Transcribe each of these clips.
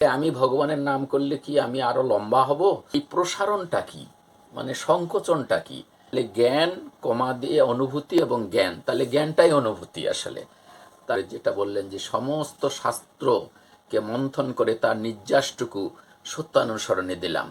আমি ভগবানের নাম করলে কি আমি আরো লম্বা হব? এই প্রসারণটা কি, মানে সংকোচনটা কি? তাহলে জ্ঞান কমা দিয়ে অনুভূতি এবং জ্ঞান, তাহলে জ্ঞানটাই অনুভূতি আসলে। তার যেটা বললেন যে সমস্ত শাস্ত্রকে মন্থন করে তার নির্যাসটুকু সত্যানুসরণে দিলাম।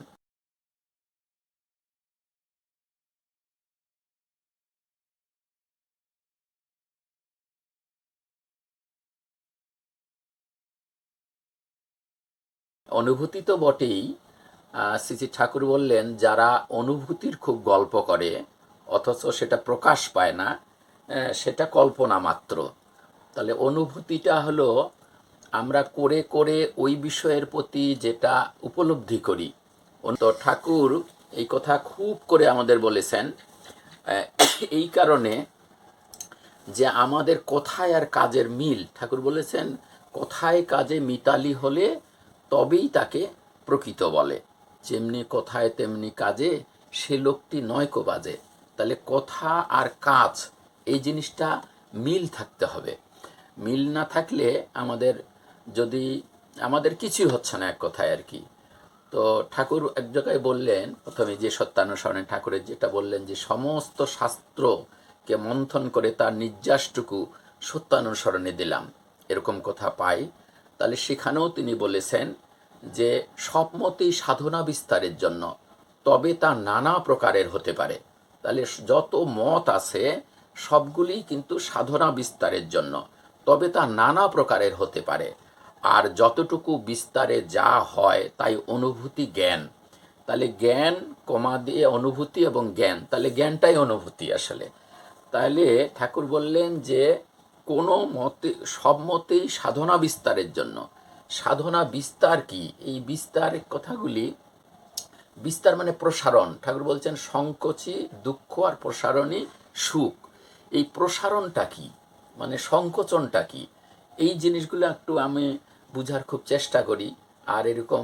অনুভূতি তো বটেই। শ্রী শ্রী ঠাকুর বললেন যারা অনুভূতির খুব গল্প করে অথচ সেটা প্রকাশ পায় না, সেটা কল্পনা মাত্র। তাহলে অনুভূতিটা হলো আমরা করে করে ওই বিষয়ের প্রতি যেটা উপলব্ধি করি। তো ঠাকুর এই কথা খুব করে আমাদের বলেছেন, এই কারণে যে আমাদের কথায় আর কাজের মিল। ঠাকুর বলেছেন কথায় কাজে মিতালি হলে তবেই তাকে প্রকৃত বলে। যেমনি কথায় তেমনি কাজে সে লোকটি নয়কো বাজে। তাহলে কথা আর কাজ এই জিনিসটা মিল থাকতে হবে। মিল না থাকলে আমাদের কিছুই হচ্ছে না, এক কথায় আর কি। তো ঠাকুর এক জায়গায় বললেন, প্রথমে যে সত্যানুসরণে ঠাকুরের যেটা বললেন যে সমস্ত শাস্ত্রকে মন্থন করে তার নির্যাসটুকু সত্যানুসরণে দিলাম, এরকম কথা পাই। তাহলে সেখানেও তিনি বলেছেন যে সব মতেই সাধনা বিস্তারের জন্য, তবে তা নানা প্রকারের হতে পারে। তাহলে যত মত আছে সবগুলি কিন্তু সাধনা বিস্তারের জন্য, তবে তা নানা প্রকারের হতে পারে। আর যতটুকু বিস্তারে যা হয় তাই অনুভূতি জ্ঞান। তাহলে জ্ঞান কমা দিয়ে অনুভূতি এবং জ্ঞান, তাহলে জ্ঞানটাই অনুভূতি আসলে। তাহলে ঠাকুর বললেন যে কোনো মতে সব মতেই সাধনা বিস্তারের জন্য। সাধনা বিস্তার কি? এই বিস্তারের কথাগুলি, বিস্তার মানে প্রসারণ। ঠাকুর বলছেন সংকোচই দুঃখ আর প্রসারণই সুখ। এই প্রসারণটা কি, মানে সংকোচনটা কি, এই জিনিসগুলো একটু আমি বুঝার খুব চেষ্টা করি। আর এরকম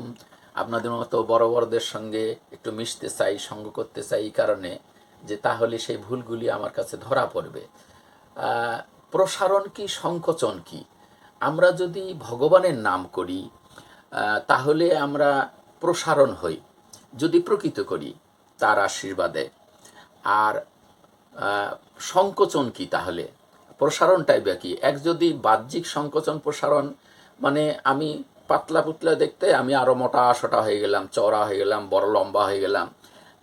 আপনাদের মতো বড় বড়দের সঙ্গে একটু মিশতে চাই, সঙ্গ করতে চাই, এই কারণে যে তাহলে সেই ভুলগুলি আমার কাছে ধরা পড়বে। প্রসারণ কি, সংকোচন কি? আমরা যদি ভগবানের নাম করি তাহলে আমরা প্রসারণ হই, যদি প্রকৃত করি তার আশীর্বাদে। আর সংকোচন কি? তাহলে প্রসারণটাই বা কি? এক যদি বাহ্যিক সংকোচন প্রসারণ, মানে আমি পাতলা পুতলা দেখতে আমি আরও মোটা সোটা হয়ে গেলাম, চওড়া হয়ে গেলাম, বড় লম্বা হয়ে গেলাম।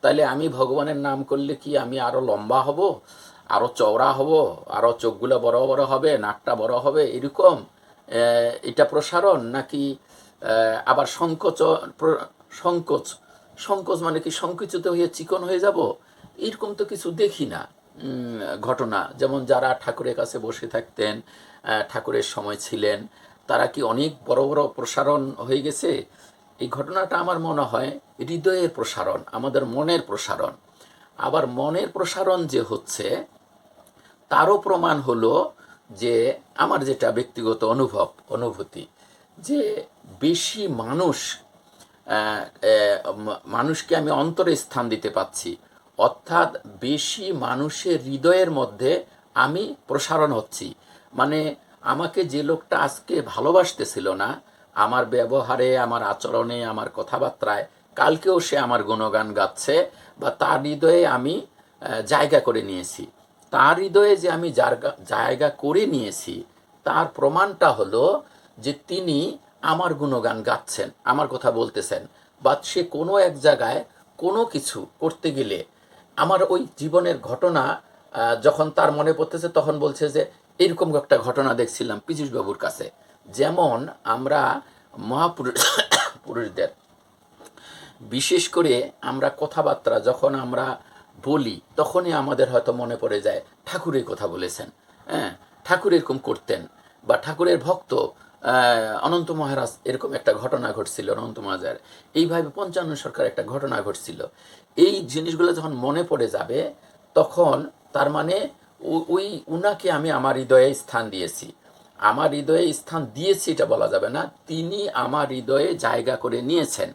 তাইলে আমি ভগবানের নাম করলে কি আমি আরও লম্বা হব, আরও চওড়া হব, আরও চোখগুলো বড় বড় হবে, নাকটা বড় হবে, এরকম? এটা প্রসারণ নাকি? আবার সংকোচ সংকোচ মানে কি সংকুচিত হয়ে চিকন হয়ে যাব? এরকম তো কিছু দেখি না ঘটনা। যেমন যারা ঠাকুরের কাছে বসে থাকতেন, ঠাকুরের সময় ছিলেন, তারা কি অনেক বড় বড় প্রসারণ হয়ে গেছে? এই ঘটনাটা আমার মনে হয় হৃদয়ের প্রসারণ, আমাদের মনের প্রসারণ। আবার মনের প্রসারণ যে হচ্ছে তারও প্রমাণ হলো যে আমার যেটা ব্যক্তিগত অনুভূতি, যে বেশি মানুষকে আমি অন্তরে স্থান দিতে পাচ্ছি, অর্থাৎ বেশি মানুষের হৃদয়ের মধ্যে আমি প্রসারণ হচ্ছি। মানে আমাকে যে লোকটা আজকে ভালোবাসতেছিল না, আমার ব্যবহারে, আমার আচরণে, আমার কথাবার্তায় কালকেও সে আমার গুণগান গাচ্ছে, বা তার হৃদয়ে আমি জায়গা করে নিয়েছি। তার হৃদয়ে যে আমি জায়গা করে নিয়েছি তার প্রমাণটা হলো যে তিনি আমার গুণগান গাচ্ছেন, আমার কথা বলতেছেন, বা সে কোনো এক জায়গায় কোনো কিছু করতে গেলে আমার ওই জীবনের ঘটনা যখন তার মনে পড়তেছে তখন বলছে যে এরকম একটা ঘটনা দেখছিলাম পীযূষবাবুর কাছে। যেমন আমরা মহাপুরুষদের বিশেষ করে আমরা কথাবার্তা যখন আমরা বলি তখনই আমাদের হয়তো মনে পড়ে যায় ঠাকুরের কথা বলেছেন, হ্যাঁ ঠাকুর এরকম করতেন, বা ঠাকুরের ভক্ত অনন্ত মহারাজ এরকম একটা ঘটনা ঘটছিল, অনন্ত মহারাজের এইভাবে পঞ্চানন সরকার একটা ঘটনা ঘটছিল। এই জিনিসগুলো যখন মনে পড়ে যাবে তখন তার মানে ওই উনাকে আমি আমার হৃদয়ে স্থান দিয়েছি। আমার হৃদয়ে স্থান দিয়েছি এটা বলা যাবে না, তিনি আমার হৃদয়ে জায়গা করে নিয়েছেন।